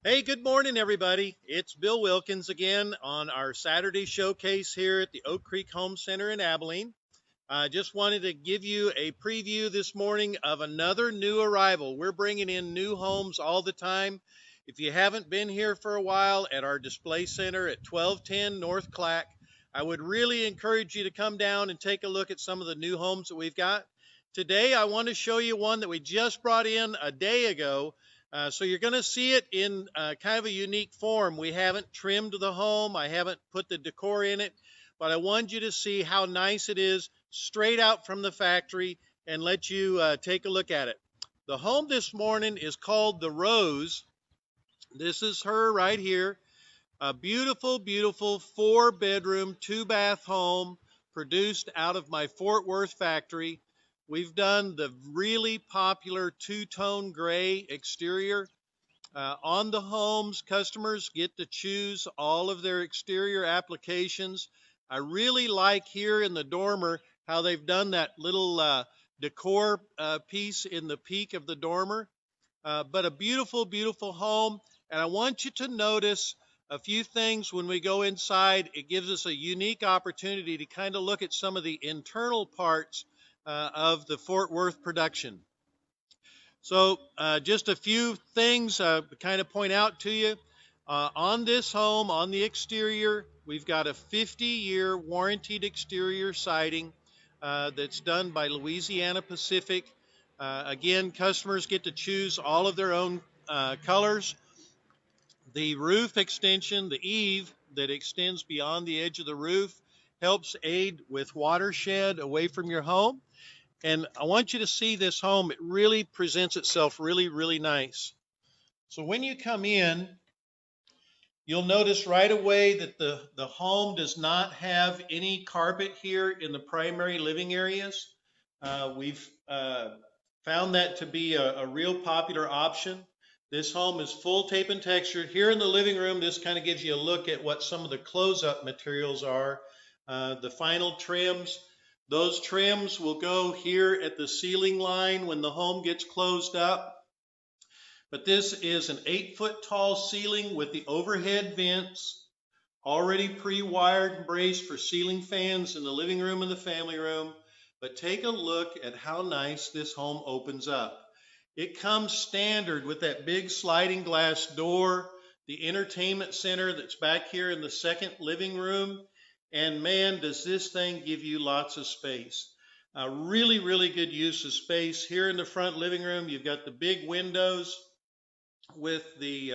Hey, good morning, everybody. It's Bill Wilkins again on our Saturday showcase here at the Oak Creek Home Center in Abilene. I just wanted to give you a preview this morning of another new arrival. We're bringing in new homes all the time. If you haven't been here for a while at our display center at 1210 North Clack, I would really encourage you to come down and take a look at some of the new homes that we've got. Today, I want to show you one that we just brought in a day ago. So you're going to see it in kind of a unique form. We haven't trimmed the home. I haven't put the decor in it, but I want you to see how nice it is straight out from the factory and let you take a look at it. The home this morning is called The Rose. This is her right here. A beautiful, beautiful 4-bedroom, 2-bath home produced out of my Fort Worth factory. We've done the really popular two-tone gray exterior. On the homes, customers get to choose all of their exterior applications. I really like here in the dormer how they've done that little decor piece in the peak of the dormer. But a beautiful, beautiful home. And I want you to notice a few things when we go inside. It gives us a unique opportunity to kind of look at some of the internal parts of the Fort Worth production. So just a few things to kind of point out to you. On this home, on the exterior, we've got a 50-year warranted exterior siding that's done by Louisiana Pacific. Again, customers get to choose all of their own colors. The roof extension, the eave that extends beyond the edge of the roof, helps aid with watershed away from your home. And I want you to see this home. It really presents itself really, really nice. So when you come in, you'll notice right away that the home does not have any carpet here in the primary living areas. We've found that to be a real popular option. This home is full tape and texture. Here in the living room, this kind of gives you a look at what some of the close-up materials are. The final trims. Those trims will go here at the ceiling line when the home gets closed up. But this is an 8-foot tall ceiling with the overhead vents, already pre-wired and braced for ceiling fans in the living room and the family room. But take a look at how nice this home opens up. It comes standard with that big sliding glass door, the entertainment center that's back here in the second living room. And man, does this thing give you lots of space. Really, really good use of space. Here in the front living room, you've got the big windows with the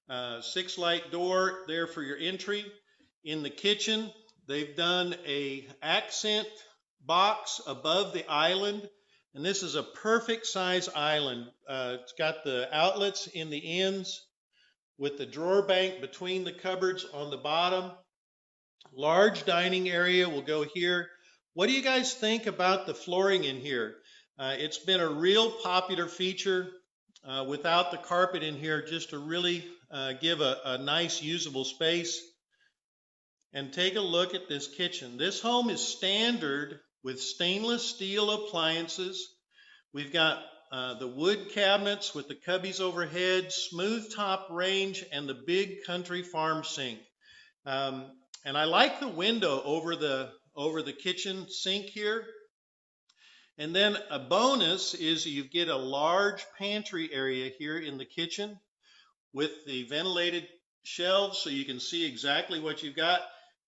6-light door there for your entry. In the kitchen, they've done a accent box above the island, and this is a perfect size island. It's got the outlets in the ends with the drawer bank between the cupboards on the bottom. Large dining area will go here. What do you guys think about the flooring in here? It's been a real popular feature without the carpet in here, just to really give a nice usable space. And take a look at this kitchen. This home is standard with stainless steel appliances. We've got the wood cabinets with the cubbies overhead, smooth top range, and the big country farm sink. And I like the window over the kitchen sink here. And then a bonus is you get a large pantry area here in the kitchen with the ventilated shelves so you can see exactly what you've got.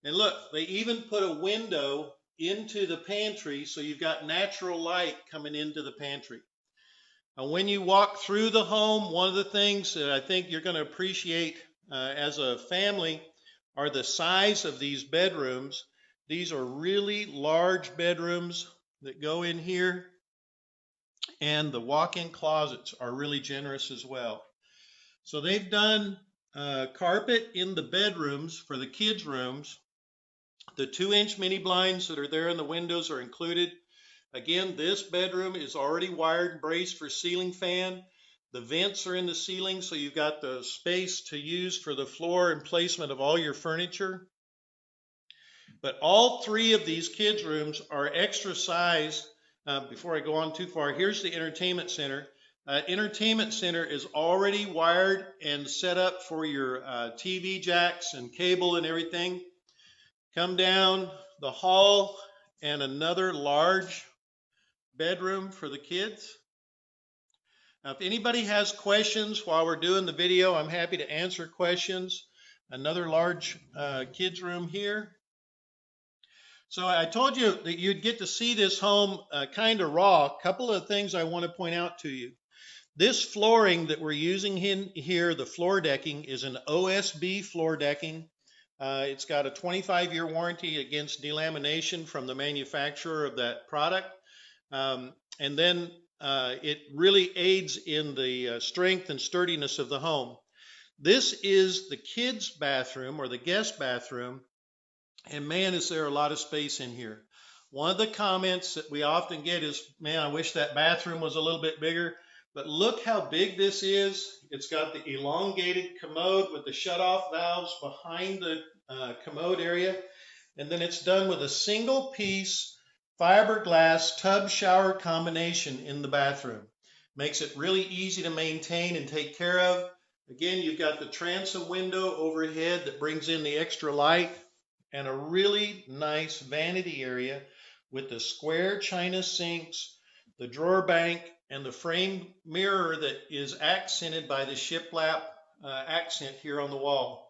And look, they even put a window into the pantry so you've got natural light coming into the pantry. Now, when you walk through the home, one of the things that I think you're going to appreciate as a family are the size of these bedrooms. These are really large bedrooms that go in here, and the walk-in closets are really generous as well. So they've done carpet in the bedrooms for the kids' rooms. The 2-inch mini blinds that are there in the windows are included. Again, this bedroom is already wired and braced for ceiling fan. The vents are in the ceiling, so you've got the space to use for the floor and placement of all your furniture. But all 3 of these kids' rooms are extra size. Before I go on too far, here's the entertainment center. entertainment center is already wired and set up for your TV jacks and cable and everything. Come down the hall and another large bedroom for the kids. Now, if anybody has questions while we're doing the video, I'm happy to answer questions. Another large kids room here. So I told you that you'd get to see this home kind of raw. A couple of things I want to point out to you. This flooring that we're using in here, the floor decking, is an OSB floor decking. It's got a 25-year warranty against delamination from the manufacturer of that product. And then it really aids in the strength and sturdiness of the home. This is the kids' bathroom or the guest bathroom. And man, is there a lot of space in here. One of the comments that we often get is, man, I wish that bathroom was a little bit bigger. But look how big this is. It's got the elongated commode with the shutoff valves behind the commode area. And then it's done with a single piece fiberglass tub shower combination in the bathroom. Makes it really easy to maintain and take care of. Again, you've got the transom window overhead that brings in the extra light, and a really nice vanity area with the square china sinks, the drawer bank, and the framed mirror that is accented by the shiplap accent here on the wall.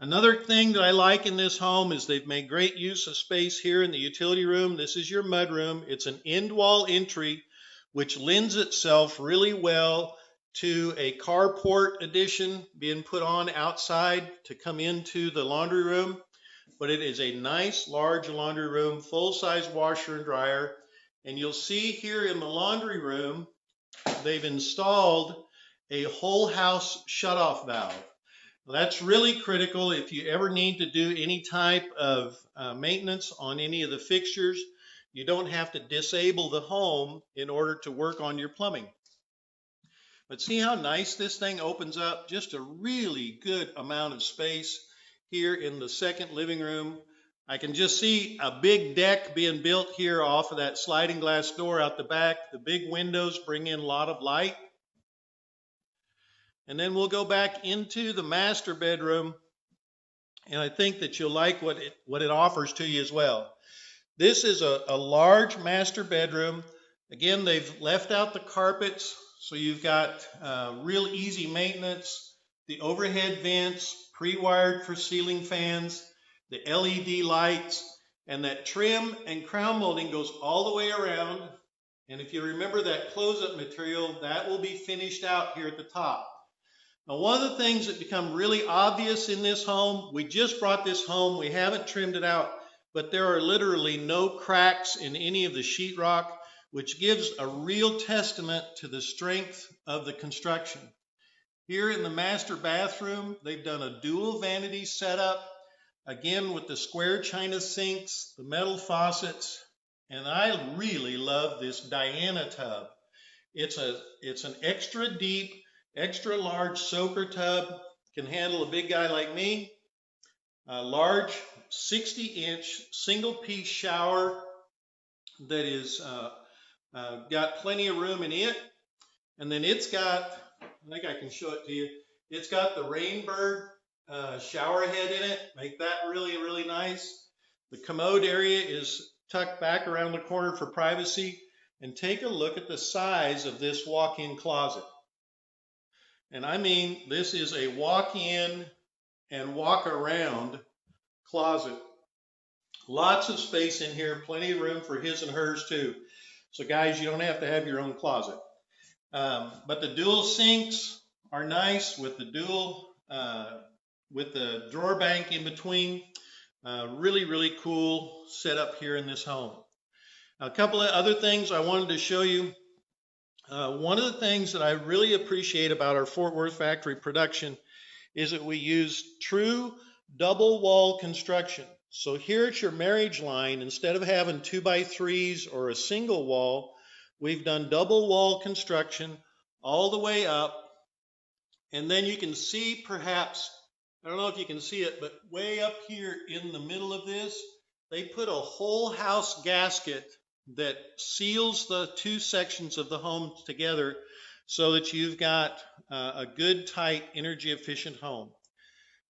Another thing that I like in this home is they've made great use of space here in the utility room. This is your mud room. It's an end wall entry, which lends itself really well to a carport addition being put on outside to come into the laundry room. But it is a nice large laundry room, full-size washer and dryer. And you'll see here in the laundry room, they've installed a whole house shutoff valve. That's really critical if you ever need to do any type of maintenance on any of the fixtures. You don't have to disable the home in order to work on your plumbing. But see how nice this thing opens up? Just a really good amount of space here in the second living room. I can just see a big deck being built here off of that sliding glass door out the back. The big windows bring in a lot of light. And then we'll go back into the master bedroom, and I think that you'll like what it offers to you as well. This is a large master bedroom. Again, they've left out the carpets, so you've got real easy maintenance. The overhead vents, pre-wired for ceiling fans, the LED lights, and that trim and crown molding goes all the way around. And if you remember that close-up material, that will be finished out here at the top. Now, one of the things that become really obvious in this home, we just brought this home, we haven't trimmed it out, but there are literally no cracks in any of the sheetrock, which gives a real testament to the strength of the construction. Here in the master bathroom, they've done a dual vanity setup, again with the square china sinks, the metal faucets, and I really love this Diana tub. It's an extra deep, extra large soaker tub, can handle a big guy like me. A large 60-inch single piece shower that is got plenty of room in it. And then it's got, I think I can show it to you, it's got the Rainbird shower head in it, make that really, really nice. The commode area is tucked back around the corner for privacy. And take a look at the size of this walk-in closet. And I mean, this is a walk-in and walk-around closet. Lots of space in here, plenty of room for his and hers too. So guys, you don't have to have your own closet. But the dual sinks are nice with the with the drawer bank in between. Really, really cool setup here in this home. A couple of other things I wanted to show you. One of the things that I really appreciate about our Fort Worth factory production is that we use true double wall construction. So here at your marriage line, instead of having 2x3s or a single wall, we've done double wall construction all the way up. And then you can see perhaps, I don't know if you can see it, but way up here in the middle of this, they put a whole house gasket that seals the two sections of the home together so that you've got a good, tight, energy efficient home.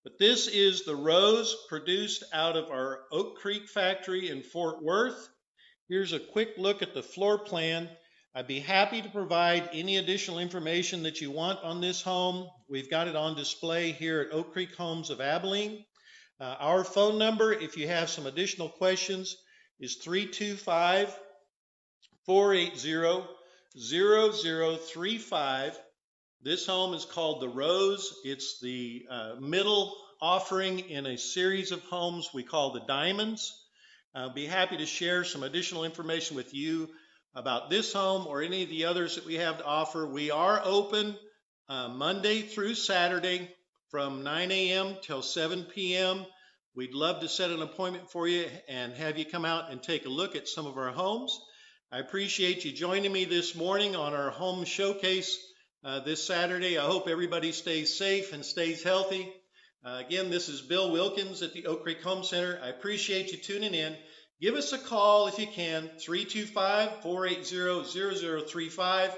But this is the rose produced out of our Oak Creek factory in Fort Worth. Here's a quick look at the floor plan. I'd be happy to provide any additional information that you want on this home. We've got it on display here at Oak Creek Homes of Abilene. Our phone number, if you have some additional questions, is 325 480-0035. This home is called The Rose. It's the middle offering in a series of homes we call the Diamonds. I'll be happy to share some additional information with you about this home or any of the others that we have to offer. We are open Monday through Saturday from 9 a.m. till 7 p.m. We'd love to set an appointment for you and have you come out and take a look at some of our homes. I appreciate you joining me this morning on our home showcase this Saturday. I hope everybody stays safe and stays healthy. Again, this is Bill Wilkins at the Oak Creek Home Center. I appreciate you tuning in. Give us a call if you can, 325-480-0035,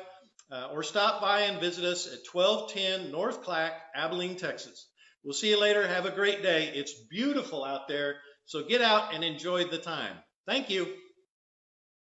or stop by and visit us at 1210 North Clack, Abilene, Texas. We'll see you later. Have a great day. It's beautiful out there, so get out and enjoy the time. Thank you.